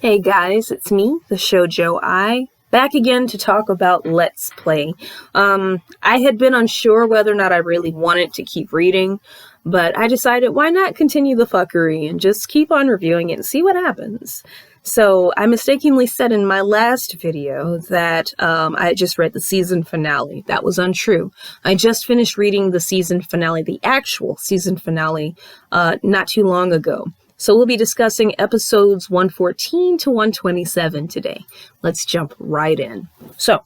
Hey guys, it's me, the Shoujo Eye, back again to talk about Let's Play. I had been unsure whether or not I really wanted to keep reading, but I decided why not continue the fuckery and just keep on reviewing it and see what happens. So I mistakenly said in my last video that I had just read the season finale. That was untrue. I just finished reading the season finale, the actual season finale, not too long ago. So we'll be discussing episodes 114 to 127 today. Let's jump right in. So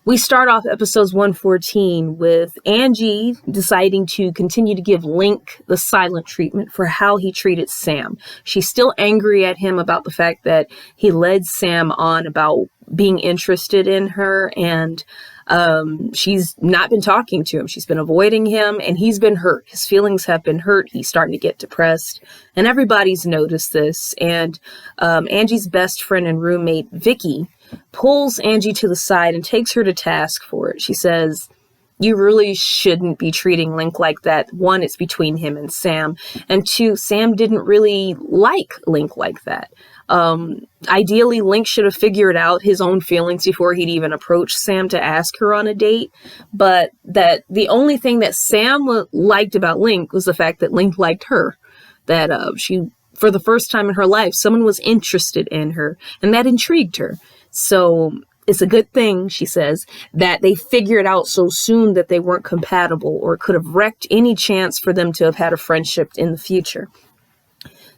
we start off episodes 114 with Angie deciding to continue to give Link the silent treatment for how he treated Sam. She's still angry at him about the fact that he led Sam on about being interested in her, and she's not been talking to him. She's been avoiding him, and he's been hurt. His feelings have been hurt. He's starting to get depressed, and everybody's noticed this. And Angie's best friend and roommate, Vicky, pulls Angie to the side and takes her to task for it. She says, "You really shouldn't be treating Link like that. One, it's between him and Sam. And two, Sam didn't really like Link like that. Ideally, Link should have figured out his own feelings before he'd even approach Sam to ask her on a date. But that the only thing that Sam liked about Link was the fact that Link liked her. That she, for the first time in her life, someone was interested in her, and that intrigued her. So it's a good thing," she says, "that they figured out so soon that they weren't compatible or could have wrecked any chance for them to have had a friendship in the future."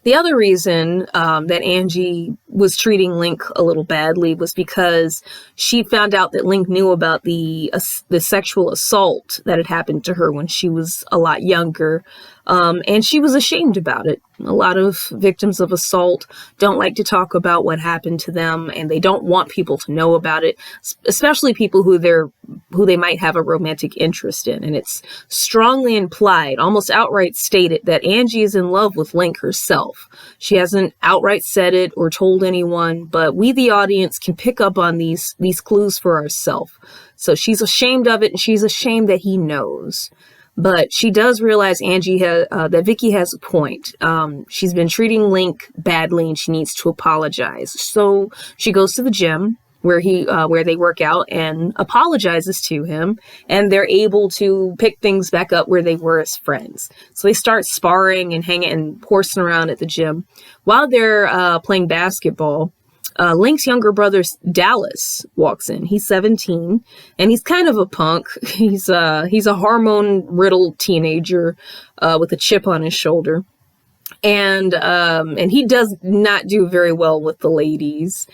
The other reason that Angie was treating Link a little badly was because she found out that Link knew about the sexual assault that had happened to her when she was a lot younger, and she was ashamed about it. A lot of victims of assault don't like to talk about what happened to them, and they don't want people to know about it, especially people who they might have a romantic interest in. And it's strongly implied, almost outright stated, that Angie is in love with Link herself. She hasn't outright said it or told anyone, but we, the audience, can pick up on these clues for ourselves. So she's ashamed of it, and she's ashamed that he knows. But she does realize that Vicky has a point. She's been treating Link badly, and she needs to apologize. So she goes to the gym where they work out and apologizes to him, and they're able to pick things back up where they were as friends. So they start sparring and hanging and horsing around at the gym. While they're playing basketball, Link's younger brother, Dallas, walks in. He's 17, and he's kind of a punk. He's a hormone-riddled teenager with a chip on his shoulder. And he does not do very well with the ladies.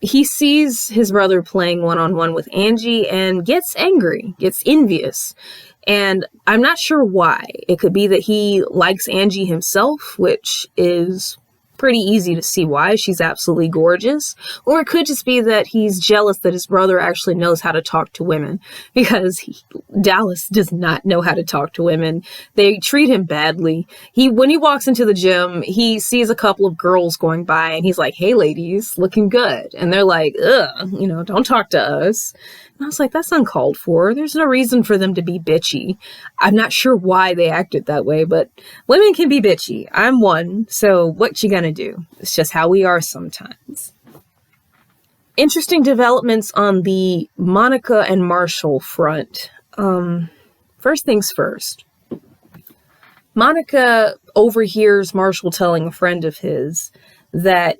He sees his brother playing one-on-one with Angie and gets angry, gets envious. And I'm not sure why. It could be that he likes Angie himself, which is pretty easy to see why. She's absolutely gorgeous. Or it could just be that he's jealous that his brother actually knows how to talk to women, because Dallas does not know how to talk to women. They treat him badly. When he walks into the gym, he sees a couple of girls going by, and he's like, "Hey ladies, looking good." And they're like, "Ugh, don't talk to us." And I was like, that's uncalled for. There's no reason for them to be bitchy. I'm not sure why they acted that way, but women can be bitchy. I'm one, so what you gonna do? It's just how we are sometimes. Interesting developments on the Monica and Marshall front. First things first. Monica overhears Marshall telling a friend of his that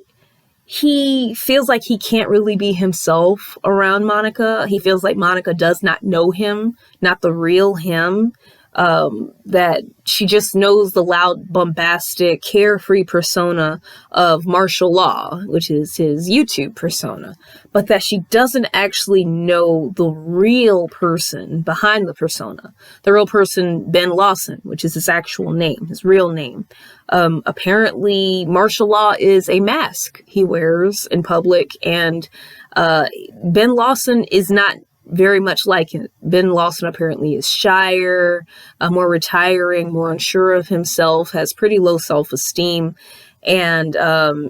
he feels like he can't really be himself around Monica. He feels like Monica does not know him, not the real him. That she just knows the loud, bombastic, carefree persona of Martial Law, which is his YouTube persona, but that she doesn't actually know the real person behind the persona. The real person, Ben Lawson, which is his actual name, his real name. Apparently, Martial Law is a mask he wears in public, and Ben Lawson is not very much like it. Ben Lawson apparently is shyer, more retiring, more unsure of himself, has pretty low self-esteem, and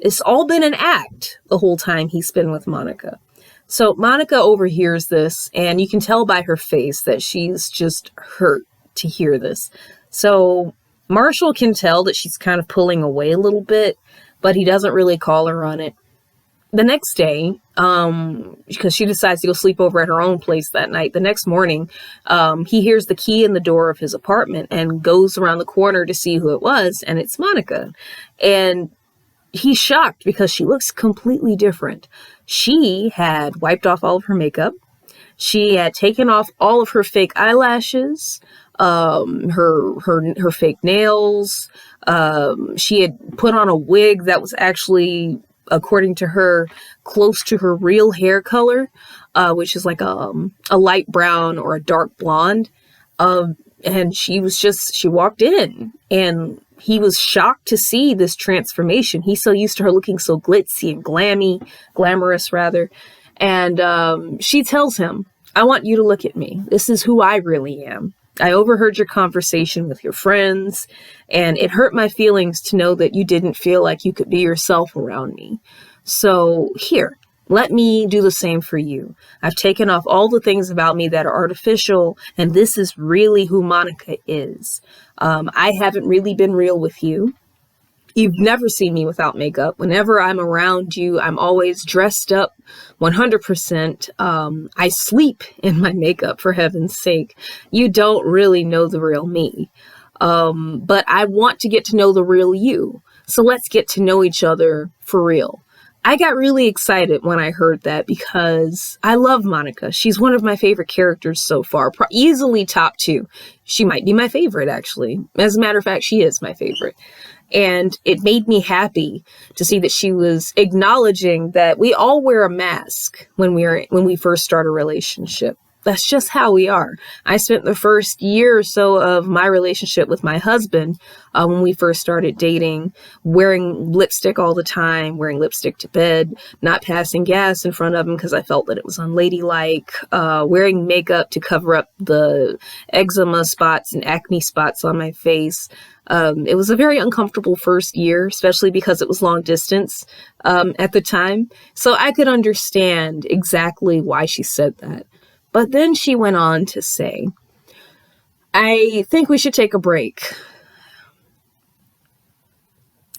it's all been an act the whole time he's been with Monica. So Monica overhears this, and you can tell by her face that she's just hurt to hear this. So Marshall can tell that she's kind of pulling away a little bit, but he doesn't really call her on it. The next day, because she decides to go sleep over at her own place that night, the next morning, he hears the key in the door of his apartment and goes around the corner to see who it was, and it's Monica. And he's shocked because she looks completely different. She had wiped off all of her makeup. She had taken off all of her fake eyelashes, her fake nails. She had put on a wig that was actually, according to her, close to her real hair color, which is like a light brown or a dark blonde. And she walked in, and he was shocked to see this transformation. He's so used to her looking so glitzy and glamorous rather. And she tells him, "I want you to look at me. This is who I really am. I overheard your conversation with your friends, and it hurt my feelings to know that you didn't feel like you could be yourself around me. So here, let me do the same for you. I've taken off all the things about me that are artificial, and this is really who Monica is. I haven't really been real with you. You've never seen me without makeup. Whenever I'm around you, I'm always dressed up 100%. I sleep in my makeup, for heaven's sake. You don't really know the real me. But I want to get to know the real you. So let's get to know each other for real." I got really excited when I heard that because I love Monica. She's one of my favorite characters so far, easily top 2. She might be my favorite, actually. As a matter of fact, she is my favorite. And it made me happy to see that she was acknowledging that we all wear a mask when we first start a relationship. That's just how we are. I spent the first year or so of my relationship with my husband, when we first started dating, wearing lipstick all the time, wearing lipstick to bed, not passing gas in front of him because I felt that it was unladylike, wearing makeup to cover up the eczema spots and acne spots on my face. It was a very uncomfortable first year, especially because it was long distance at the time. So I could understand exactly why she said that. But then she went on to say, "I think we should take a break."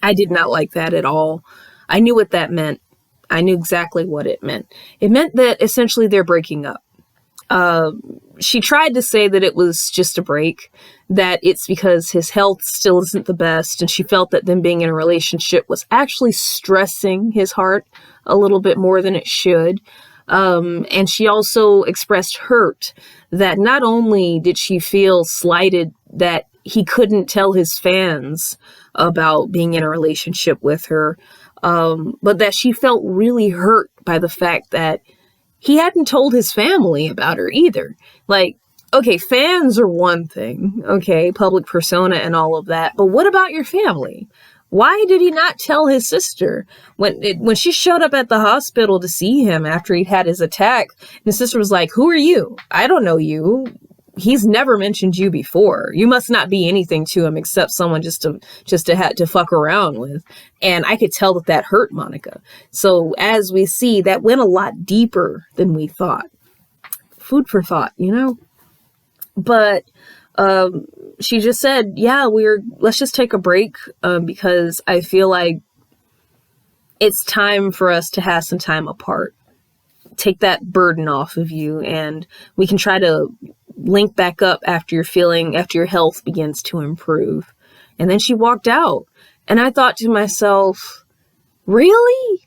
I did not like that at all. I knew what that meant. I knew exactly what it meant. It meant that essentially they're breaking up. She tried to say that it was just a break, that it's because his health still isn't the best, and she felt that them being in a relationship was actually stressing his heart a little bit more than it should. And she also expressed hurt that not only did she feel slighted that he couldn't tell his fans about being in a relationship with her, but that she felt really hurt by the fact that he hadn't told his family about her either. Like, okay, fans are one thing, okay, public persona and all of that, but what about your family? Why did he not tell his sister? When she showed up at the hospital to see him after he'd had his attack, his sister was like, "Who are you? I don't know you. He's never mentioned you before. You must not be anything to him except someone just to have to fuck around with." And I could tell that hurt Monica. So as we see, that went a lot deeper than we thought. Food for thought, you know? But she just said, "Yeah, let's just take a break because I feel like it's time for us to have some time apart. Take that burden off of you, and we can try to link back up after your health begins to improve." And then she walked out, and I thought to myself, really?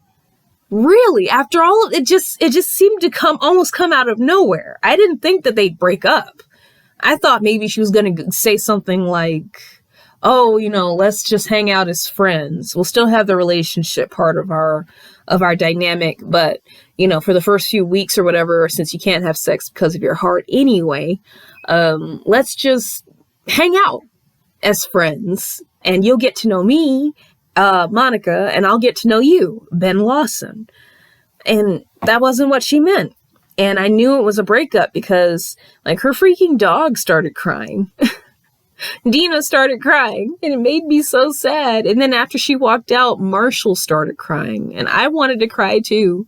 Really? After all of it, it just seemed to almost come out of nowhere. I didn't think that they'd break up. I thought maybe she was going to say something like, "Oh, let's just hang out as friends. We'll still have the relationship part of our dynamic, but, for the first few weeks or whatever, since you can't have sex because of your heart anyway, let's just hang out as friends, and you'll get to know me, Monica, and I'll get to know you, Ben Lawson." And that wasn't what she meant. And I knew it was a breakup because, her freaking dog started crying. Dina started crying, and it made me so sad. And then after she walked out, Marshall started crying, and I wanted to cry too.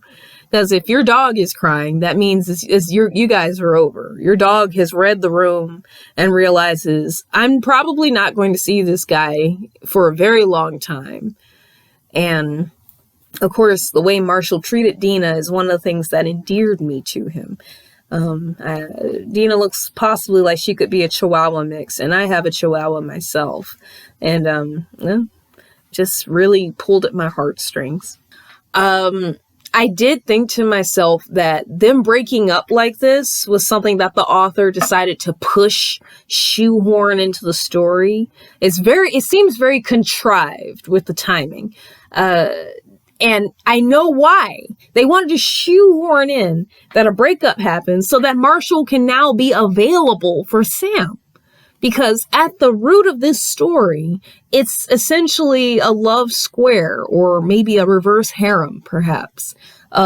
Because if your dog is crying, that means you guys are over. Your dog has read the room and realizes, I'm probably not going to see this guy for a very long time. And of course, the way Marshall treated Dina is one of the things that endeared me to him. Dina looks possibly like she could be a Chihuahua mix, and I have a Chihuahua myself. And just really pulled at my heartstrings. I did think to myself that them breaking up like this was something that the author decided to shoehorn into the story. It seems very contrived with the timing. And I know why. They wanted to shoehorn in that a breakup happens so that Marshall can now be available for Sam. Because at the root of this story, it's essentially a love square, or maybe a reverse harem, perhaps.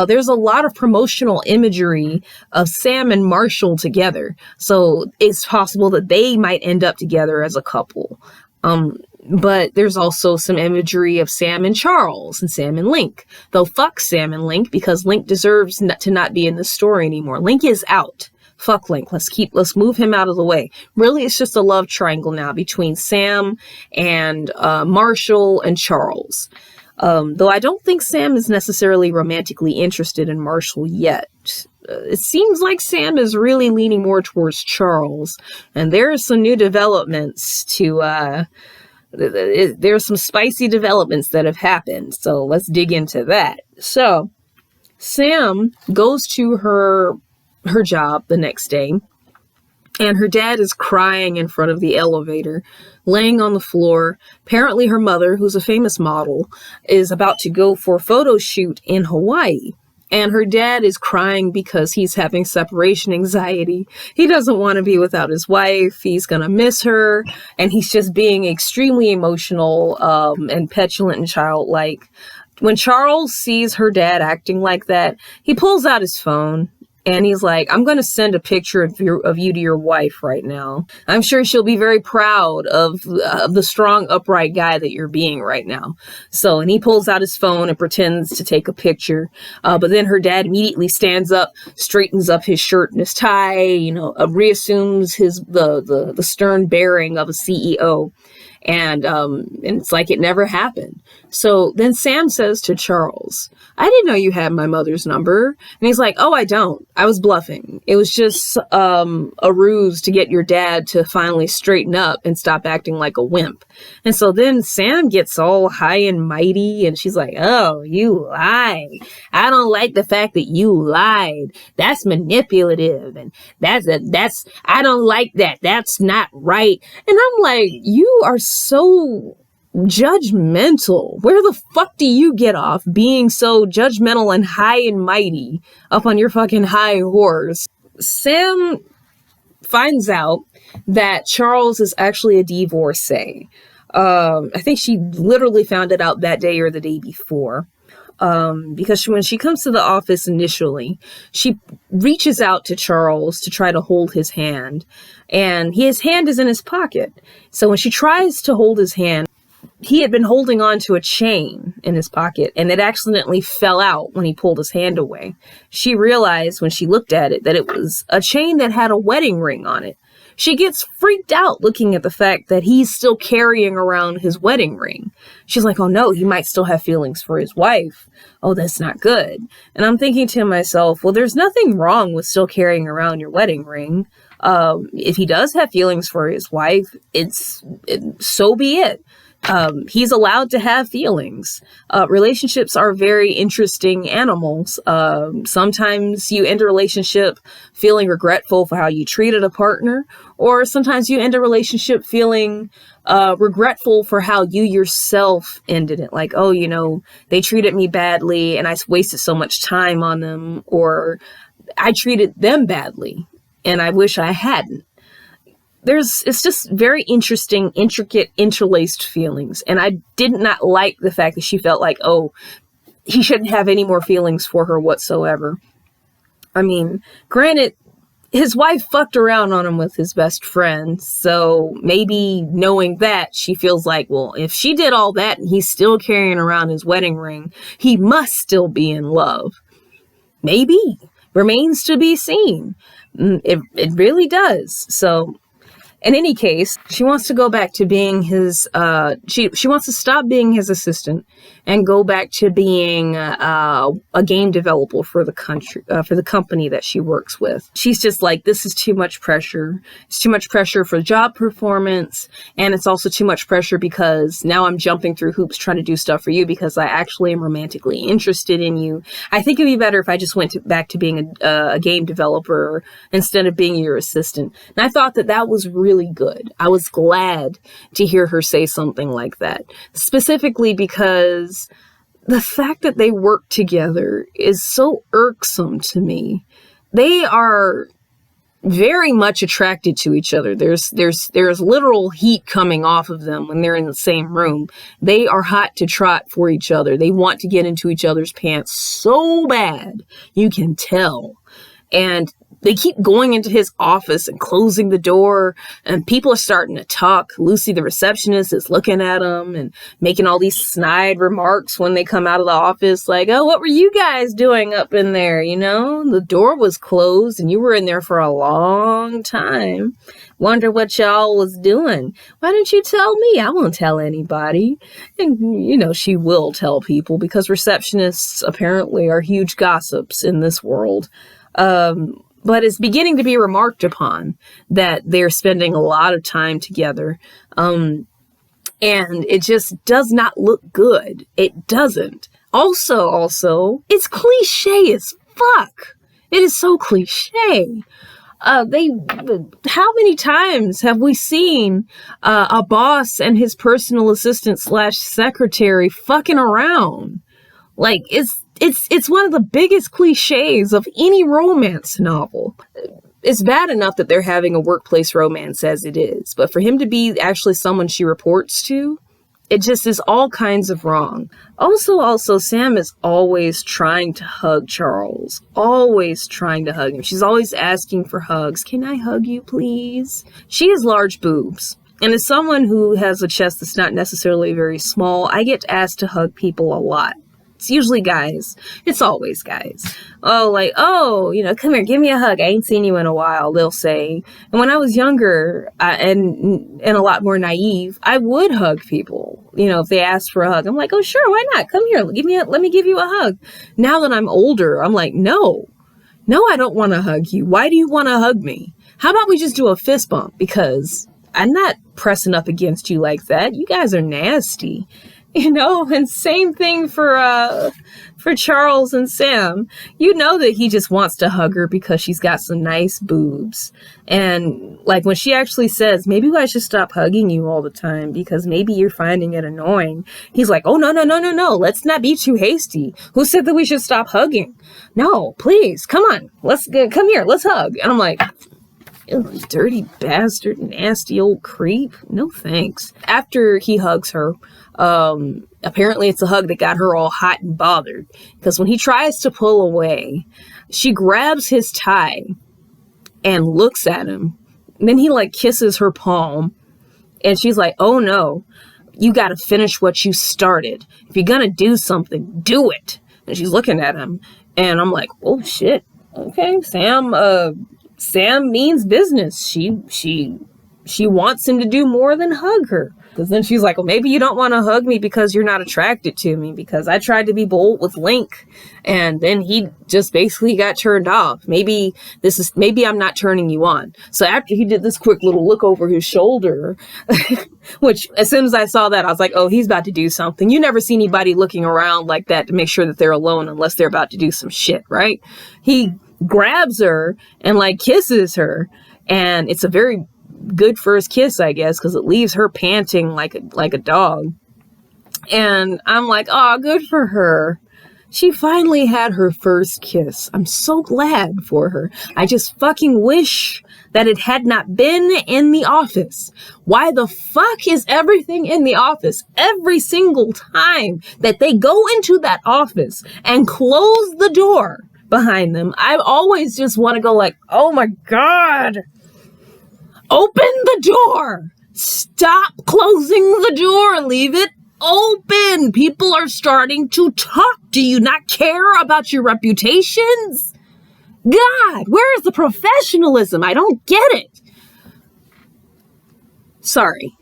There's a lot of promotional imagery of Sam and Marshall together. So it's possible that they might end up together as a couple. But there's also some imagery of Sam and Charles and Sam and Link. Though fuck Sam and Link, because Link deserves to not be in the story anymore. Link is out. Fuck Link. Let's move him out of the way. Really, it's just a love triangle now between Sam and Marshall and Charles. Though I don't think Sam is necessarily romantically interested in Marshall yet. It seems like Sam is really leaning more towards Charles. And there are some new developments there's some spicy developments that have happened. So let's dig into that. So Sam goes to her job the next day, and her dad is crying in front of the elevator, laying on the floor. Apparently her mother, who's a famous model, is about to go for a photo shoot in Hawaii. And her dad is crying because he's having separation anxiety. He doesn't want to be without his wife. He's going to miss her. And he's just being extremely emotional and petulant and childlike. When Charles sees her dad acting like that, he pulls out his phone. And he's like, I'm going to send a picture of you to your wife right now. I'm sure she'll be very proud of the strong, upright guy that you're being right now. So, and he pulls out his phone and pretends to take a picture. But then her dad immediately stands up, straightens up his shirt and his tie, reassumes the stern bearing of a CEO. And it's like it never happened. So then Sam says to Charles, I didn't know you had my mother's number. And he's like, oh, I don't. I was bluffing. It was just a ruse to get your dad to finally straighten up and stop acting like a wimp. And so then Sam gets all high and mighty, and she's like, oh, you lied. I don't like the fact that you lied. That's manipulative. And I don't like that. That's not right. And I'm like, you are so judgmental. Where the fuck do you get off being so judgmental and high and mighty up on your fucking high horse? Sam finds out that Charles is actually a divorcee. I think she literally found it out that day or the day before. Because when she comes to the office initially, she reaches out to Charles to try to hold his hand, and his hand is in his pocket. So when she tries to hold his hand, he had been holding on to a chain in his pocket, and it accidentally fell out when he pulled his hand away. She realized when she looked at it that it was a chain that had a wedding ring on it. She gets freaked out looking at the fact that he's still carrying around his wedding ring. She's like, oh no, he might still have feelings for his wife. Oh, that's not good. And I'm thinking to myself, well, there's nothing wrong with still carrying around your wedding ring. If he does have feelings for his wife, so be it. He's allowed to have feelings. Relationships are very interesting animals. Sometimes you end a relationship feeling regretful for how you treated a partner, or sometimes you end a relationship feeling regretful for how you yourself ended it. Like, oh, they treated me badly and I wasted so much time on them, or I treated them badly and I wish I hadn't. It's just very interesting, intricate, interlaced feelings. And I did not like the fact that she felt like, oh, he shouldn't have any more feelings for her whatsoever. I mean, granted, his wife fucked around on him with his best friend. So maybe knowing that, she feels like, well, if she did all that and he's still carrying around his wedding ring, he must still be in love. Maybe. Remains to be seen. It really does. So In any case, she wants to go back to being his, she wants to stop being his assistant and go back to being a game developer for the company that she works with. She's just like, this is too much pressure. It's too much pressure for job performance. And it's also too much pressure because now I'm jumping through hoops trying to do stuff for you because I actually am romantically interested in you. I think it'd be better if I just went back to being a game developer instead of being your assistant. And I thought that was really good. I was glad to hear her say something like that, specifically because the fact that they work together is so irksome to me. They are very much attracted to each other. There's literal heat coming off of them when they're in the same room. They are hot to trot for each other. They want to get into each other's pants so bad. You can tell. And they keep going into his office and closing the door, and people are starting to talk. Lucy, the receptionist, is looking at them and making all these snide remarks when they come out of the office, like, oh, what were you guys doing up in there? You know, the door was closed and you were in there for a long time. Wonder what y'all was doing. Why didn't you tell me? I won't tell anybody. And, you know, she will tell people because receptionists apparently are huge gossips in this world. But it's beginning to be remarked upon that they're spending a lot of time together. And it just does not look good. It doesn't. Also, it's cliche as fuck. It is so cliche. How many times have we seen a boss and his personal assistant / secretary fucking around? Like, it's one of the biggest cliches of any romance novel. It's bad enough that they're having a workplace romance as it is, but for him to be actually someone she reports to, it just is all kinds of wrong. Also, Sam is always trying to hug Charles. Always trying to hug him. She's always asking for hugs. Can I hug you, please? She has large boobs. And as someone who has a chest that's not necessarily very small, I get asked to hug people a lot. It's usually guys. It's always guys. Oh, like, oh, you know, come here, give me a hug. I ain't seen you in a while, they'll say. And when I was younger and a lot more naive, I would hug people. You know, if they asked for a hug, I'm like, oh, sure, why not? Come here, let me give you a hug. Now that I'm older, I'm like, no, I don't want to hug you. Why do you want to hug me? How about we just do a fist bump? Because I'm not pressing up against you like that. You guys are nasty. You know, and same thing for Charles and Sam. You know that he just wants to hug her because she's got some nice boobs. And like when she actually says, maybe I should stop hugging you all the time because maybe you're finding it annoying. He's like, oh, no. Let's not be too hasty. Who said that we should stop hugging? No, please, come on. Come here, let's hug. And I'm like, dirty bastard, nasty old creep. No thanks. After he hugs her, apparently it's a hug that got her all hot and bothered because when he tries to pull away, she grabs his tie and looks at him. And then he like kisses her palm and she's like, oh no, you got to finish what you started. If you're going to do something, do it. And she's looking at him and I'm like, oh shit. Okay. Sam means business. She wants him to do more than hug her. Because then she's like, well, maybe you don't want to hug me because you're not attracted to me because I tried to be bold with Link and then he just basically got turned off. Maybe I'm not turning you on. So after he did this quick little look over his shoulder, which as soon as I saw that, I was like, oh, he's about to do something. You never see anybody looking around like that to make sure that they're alone unless they're about to do some shit, right? He grabs her and like kisses her and it's a very good first kiss, I guess, because it leaves her panting like a dog. And I'm like, oh, good for her. She finally had her first kiss. I'm so glad for her. I just fucking wish that it had not been in the office. Why the fuck is everything in the office? Every single time that they go into that office and close the door behind them, I always just want to go like, oh my God. Open the door. Stop closing the door. Leave it open. People are starting to talk. Do you not care about your reputations? God, where is the professionalism? I don't get it. Sorry.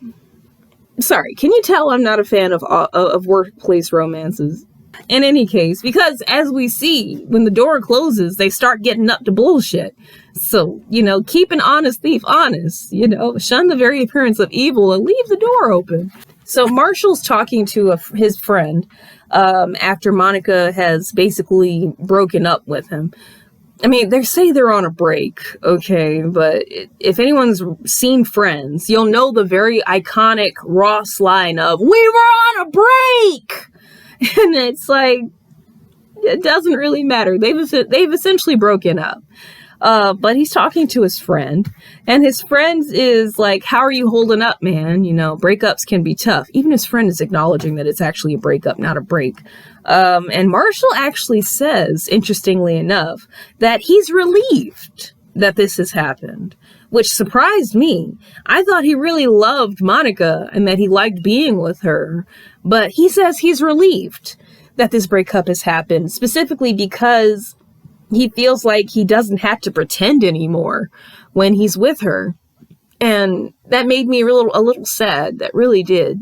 Can you tell I'm not a fan of workplace romances? In any case, because as we see, when the door closes, they start getting up to bullshit. So, keep an honest thief honest, shun the very appearance of evil and leave the door open. So Marshall's talking to his friend after Monica has basically broken up with him. I mean, they say they're on a break, okay, but if anyone's seen Friends, you'll know the very iconic Ross line of, "We were on a break!" And it's like, it doesn't really matter. They've essentially broken up. But he's talking to his friend, and his friend is like, "How are you holding up, man? Breakups can be tough." Even his friend is acknowledging that it's actually a breakup, not a break. And Marshall actually says, interestingly enough, that he's relieved that this has happened, which surprised me. I thought he really loved Monica and that he liked being with her, but he says he's relieved that this breakup has happened, specifically because he feels like he doesn't have to pretend anymore when he's with her. And that made me a little sad. That really did.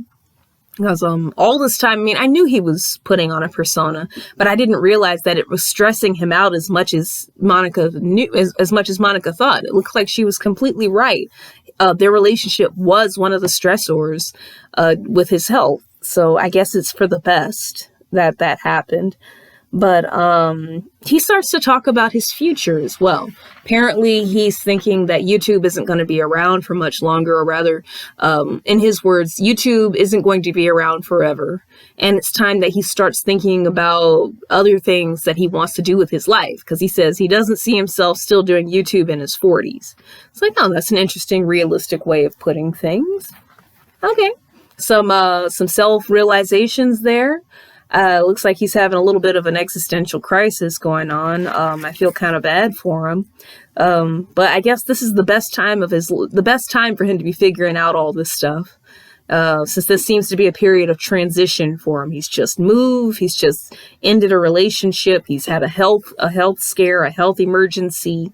Because all this time, I mean, I knew he was putting on a persona, but I didn't realize that it was stressing him out as much as Monica knew, as much as Monica thought. It looked like she was completely right. Their relationship was one of the stressors with his health. So I guess it's for the best that happened. But he starts to talk about his future as well. Apparently, he's thinking that YouTube isn't going to be around for much longer, or rather, in his words, YouTube isn't going to be around forever. And it's time that he starts thinking about other things that he wants to do with his life, because he says he doesn't see himself still doing YouTube in his 40s. It's like, oh, that's an interesting, realistic way of putting things. Okay. Some self-realizations there. Looks like he's having a little bit of an existential crisis going on. I feel kind of bad for him. But I guess this is the best time for him to be figuring out all this stuff. Since this seems to be a period of transition for him. He's just moved. He's just ended a relationship. He's had a health scare, a health emergency.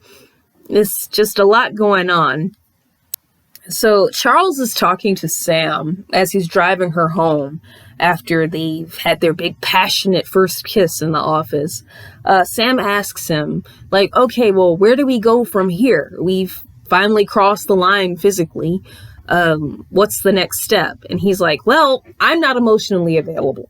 It's just a lot going on. So Charles is talking to Sam as he's driving her home after they've had their big passionate first kiss in the office. Sam asks him, like, okay, well, where do we go from here? We've finally crossed the line physically. What's the next step? And he's like, well, I'm not emotionally available.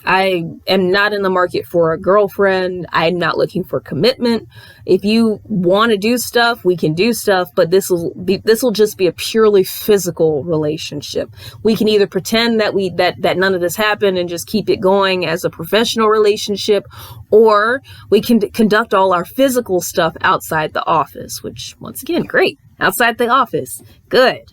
I am not in the market for a girlfriend. I'm not looking for commitment. If you want to do stuff, we can do stuff, but this will just be a purely physical relationship. We can either pretend that none of this happened and just keep it going as a professional relationship, or we can conduct all our physical stuff outside the office, which, once again, great. Outside the office. Good.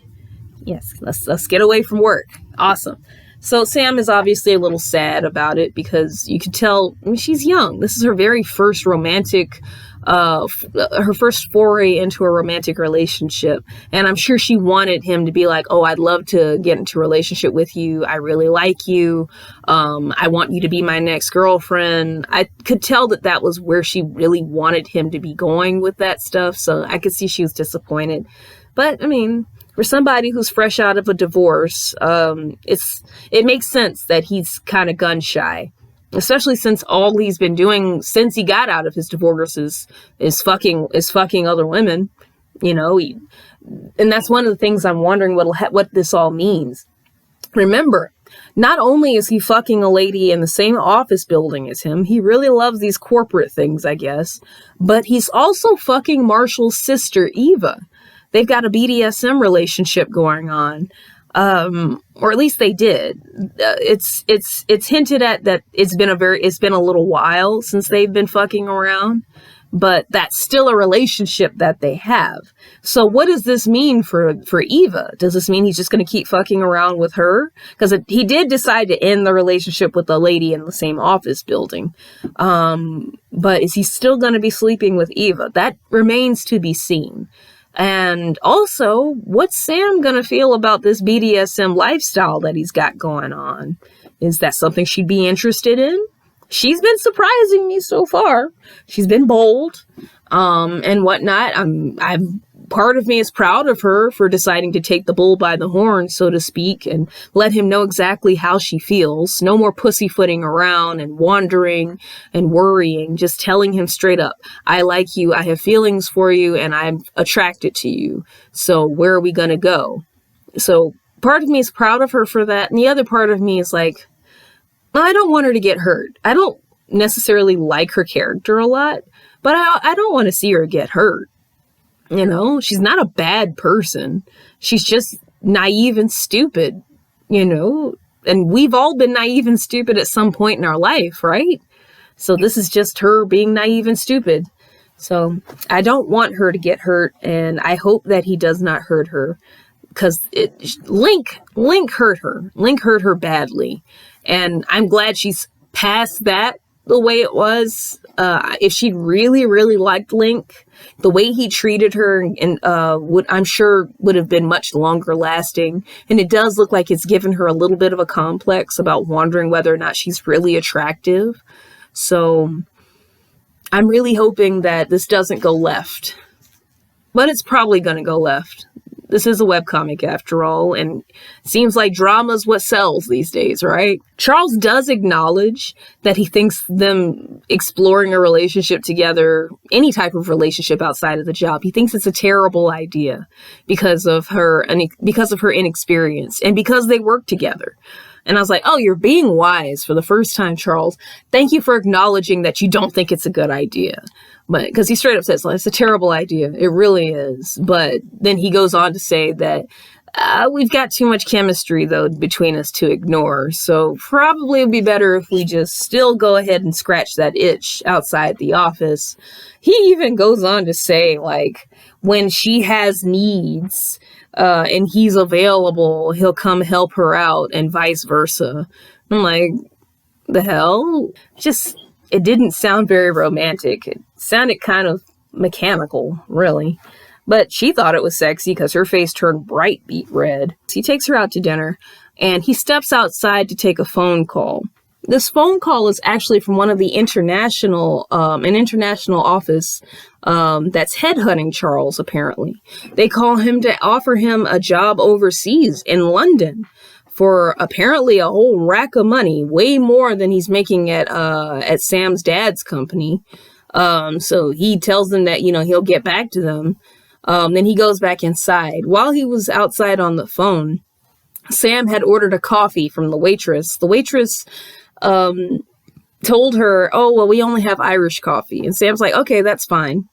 Yes, let's get away from work. Awesome. So Sam is obviously a little sad about it because you can tell, I mean, she's young. This is her very first her first foray into a romantic relationship. And I'm sure she wanted him to be like, oh, I'd love to get into a relationship with you. I really like you. I want you to be my next girlfriend. I could tell that was where she really wanted him to be going with that stuff. So I could see she was disappointed. But I mean, for somebody who's fresh out of a divorce, it makes sense that he's kind of gun shy, especially since all he's been doing since he got out of his divorce is fucking other women, and that's one of the things I'm wondering what this all means. Remember, not only is he fucking a lady in the same office building as him, he really loves these corporate things, I guess, but he's also fucking Marshall's sister, Eva. They've got a BDSM relationship going on, or at least they did. It's hinted at that it's been a little while since they've been fucking around, but that's still a relationship that they have. So what does this mean for Eva? Does this mean he's just going to keep fucking around with her? Because he did decide to end the relationship with the lady in the same office building. But is he still going to be sleeping with Eva? That remains to be seen. And also, what's Sam gonna feel about this BDSM lifestyle that he's got going on? Is that something she'd be interested in? She's been surprising me so far. She's been bold, and whatnot. part of me is proud of her for deciding to take the bull by the horns, so to speak, and let him know exactly how she feels. No more pussyfooting around and wandering and worrying, just telling him straight up, I like you, I have feelings for you, and I'm attracted to you. So where are we going to go? So part of me is proud of her for that. And the other part of me is like, I don't want her to get hurt. I don't necessarily like her character a lot, but I don't want to see her get hurt. You know, she's not a bad person. She's just naive and stupid, you know, and we've all been naive and stupid at some point in our life, right? So this is just her being naive and stupid. So I don't want her to get hurt, and I hope that he does not hurt her, because Link hurt her. Link hurt her badly, and I'm glad she's past that the way it was. If she really, really liked Link, the way he treated her and I'm sure would have been much longer lasting. And it does look like it's given her a little bit of a complex about wondering whether or not she's really attractive. So I'm really hoping that this doesn't go left. But it's probably going to go left. This is a webcomic after all, and it seems like drama's what sells these days, right? Charles does acknowledge that he thinks them exploring a relationship together, any type of relationship outside of the job, he thinks it's a terrible idea because of her inexperience and because they work together. And I was like, oh, you're being wise for the first time, Charles. Thank you for acknowledging that you don't think it's a good idea. But because he straight up says, well, it's a terrible idea. It really is. But then he goes on to say that we've got too much chemistry, though, between us to ignore. So probably it'd be better if we just still go ahead and scratch that itch outside the office. He even goes on to say, like, when she has needs and he's available, he'll come help her out and vice versa. I'm like, the hell? It didn't sound very romantic. It sounded kind of mechanical, really. But she thought it was sexy because her face turned bright beet red. So he takes her out to dinner, and he steps outside to take a phone call. This phone call is actually from one of the an international office that's headhunting Charles, apparently. They call him to offer him a job overseas in London for apparently a whole rack of money, way more than he's making at Sam's dad's company. So he tells them that, he'll get back to them. Then he goes back inside. While he was outside on the phone, Sam had ordered a coffee from the waitress. The waitress told her, oh, well, we only have Irish coffee. And Sam's like, okay, that's fine.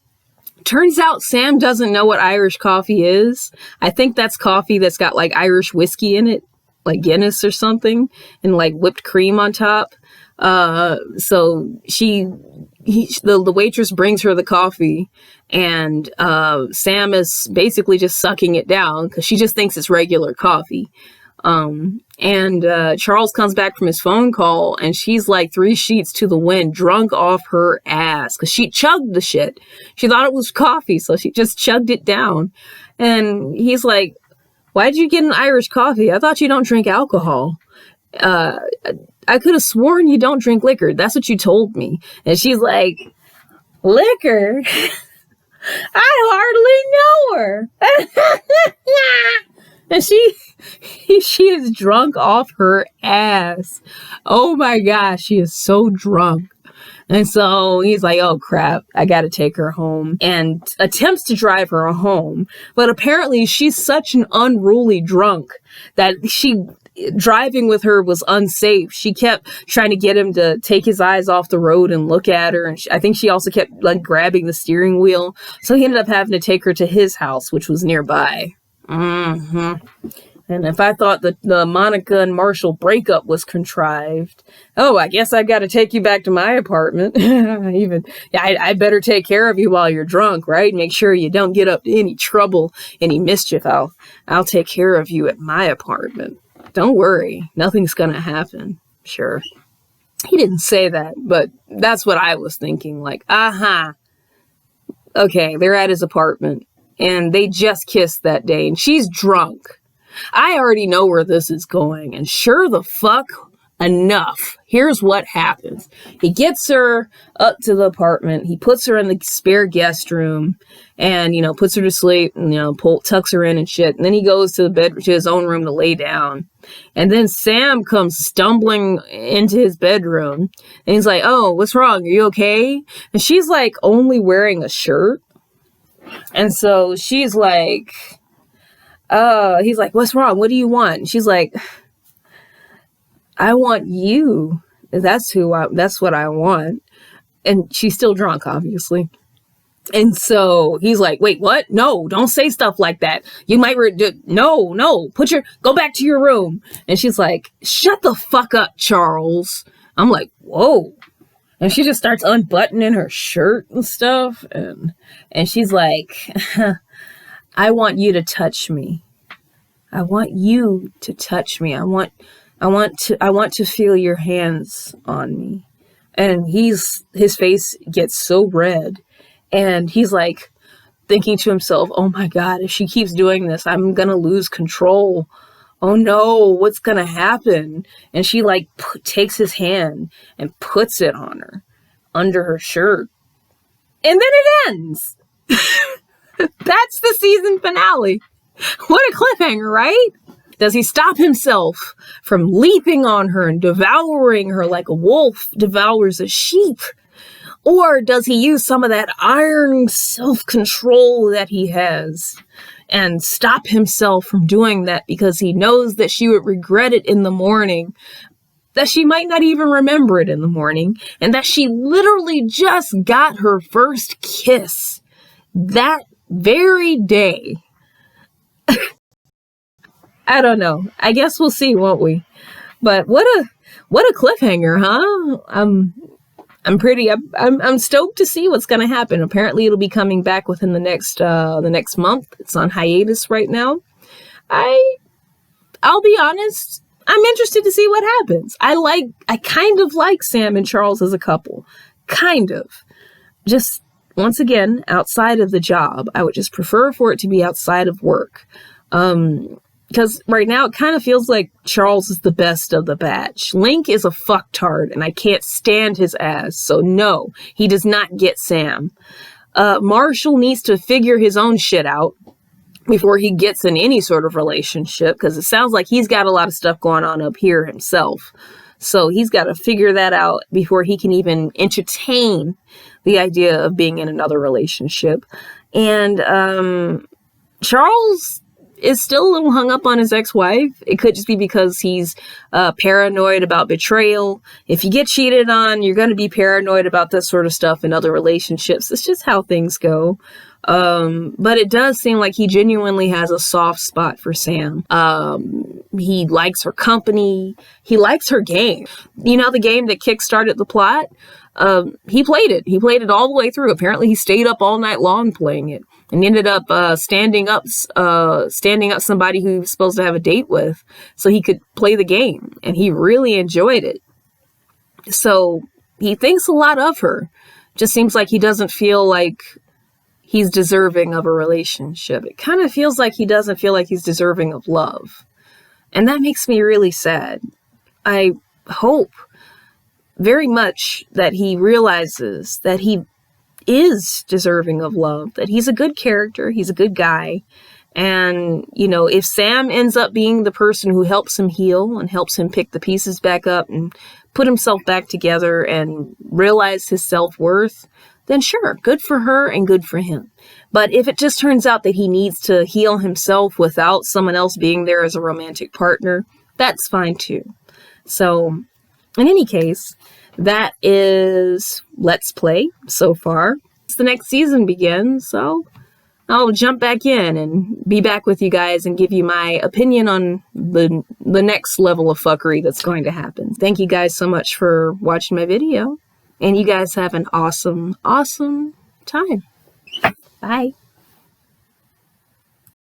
Turns out Sam doesn't know what Irish coffee is. I think that's coffee that's got like Irish whiskey in it, like Guinness or something, and like whipped cream on top. So the waitress brings her the coffee, and Sam is basically just sucking it down because she just thinks it's regular coffee. Charles comes back from his phone call, and she's like 3 sheets to the wind, drunk off her ass, because she chugged the shit. She thought it was coffee, so she just chugged it down. And he's like, why'd you get an Irish coffee? I thought you don't drink alcohol. I could have sworn you don't drink liquor. That's what you told me. And she's like, liquor? I hardly know her. And she is drunk off her ass. Oh my gosh, she is so drunk. And so he's like, oh crap, I gotta take her home, and attempts to drive her home. But apparently she's such an unruly drunk that driving with her was unsafe. She kept trying to get him to take his eyes off the road and look at her. And I think she also kept like grabbing the steering wheel. So he ended up having to take her to his house, which was nearby. And if I thought that the Monica and Marshall breakup was contrived, oh, I guess I've got to take you back to my apartment. I better take care of you while you're drunk, right? Make sure you don't get up to any trouble, any mischief. I'll take care of you at my apartment. Don't worry, nothing's gonna happen. Sure. He didn't say that, but that's what I was thinking. Like, okay, they're at his apartment, and they just kissed that day, and she's drunk. I already know where this is going, and sure the fuck enough. Here's what happens. He gets her up to the apartment. He puts her in the spare guest room and, puts her to sleep and, tucks her in and shit. And then he goes to his own room to lay down. And then Sam comes stumbling into his bedroom and he's like, "Oh, what's wrong? Are you okay?" And she's like only wearing a shirt. And so she's like, he's like, "What's wrong? What do you want?" And she's like, "I want you. That's what I want." And she's still drunk, obviously. And so he's like, "Wait, what? No, don't say stuff like that. You might, no, go back to your room." And she's like, "Shut the fuck up, Charles." I'm like, whoa. And she just starts unbuttoning her shirt and stuff. And she's like, "I want you to touch me. I want you to touch me. I want to feel your hands on me." And his face gets so red. And he's like thinking to himself, "Oh my God, if she keeps doing this, I'm going to lose control. Oh no, what's going to happen?" And she like takes his hand and puts it on her under her shirt. And then it ends. That's the season finale. What a cliffhanger, right? Does he stop himself from leaping on her and devouring her like a wolf devours a sheep? Or does he use some of that iron self-control that he has and stop himself from doing that because he knows that she would regret it in the morning, that she might not even remember it in the morning, and that she literally just got her first kiss that very day? I don't know. I guess we'll see, won't we? But what a cliffhanger, huh? I'm stoked to see what's going to happen. Apparently it'll be coming back within the next month. It's on hiatus right now. I'll be honest, I'm interested to see what happens. I kind of like Sam and Charles as a couple. Kind of. Just, once again, outside of the job. I would just prefer for it to be outside of work. Because right now it kind of feels like Charles is the best of the batch. Link is a fucktard and I can't stand his ass. So no, he does not get Sam. Marshall needs to figure his own shit out before he gets in any sort of relationship, because it sounds like he's got a lot of stuff going on up here himself. So he's got to figure that out before he can even entertain the idea of being in another relationship. And Charles is still a little hung up on his ex-wife. It could just be because he's paranoid about betrayal. If you get cheated on, you're going to be paranoid about this sort of stuff in other relationships. It's just how things go. But it does seem like he genuinely has a soft spot for Sam. He likes her company. He likes her game. You know, the game that kickstarted the plot? He played it. He played it all the way through. Apparently he stayed up all night long playing it. And ended up standing up somebody he was supposed to have a date with so he could play the game. And he really enjoyed it. So he thinks a lot of her. Just seems like he doesn't feel like he's deserving of a relationship. It kind of feels like he doesn't feel like he's deserving of love. And that makes me really sad. I hope very much that he realizes that he is deserving of love, that he's a good character, he's a good guy. And, you know, if Sam ends up being the person who helps him heal and helps him pick the pieces back up and put himself back together and realize his self-worth, then sure, good for her and good for him. But if it just turns out that he needs to heal himself without someone else being there as a romantic partner, that's fine too. So, in any case, that is Let's Play so far. The next season begins, so I'll jump back in and be back with you guys and give you my opinion on the next level of fuckery that's going to happen. Thank you guys so much for watching my video, and you guys have an awesome, awesome time. Bye.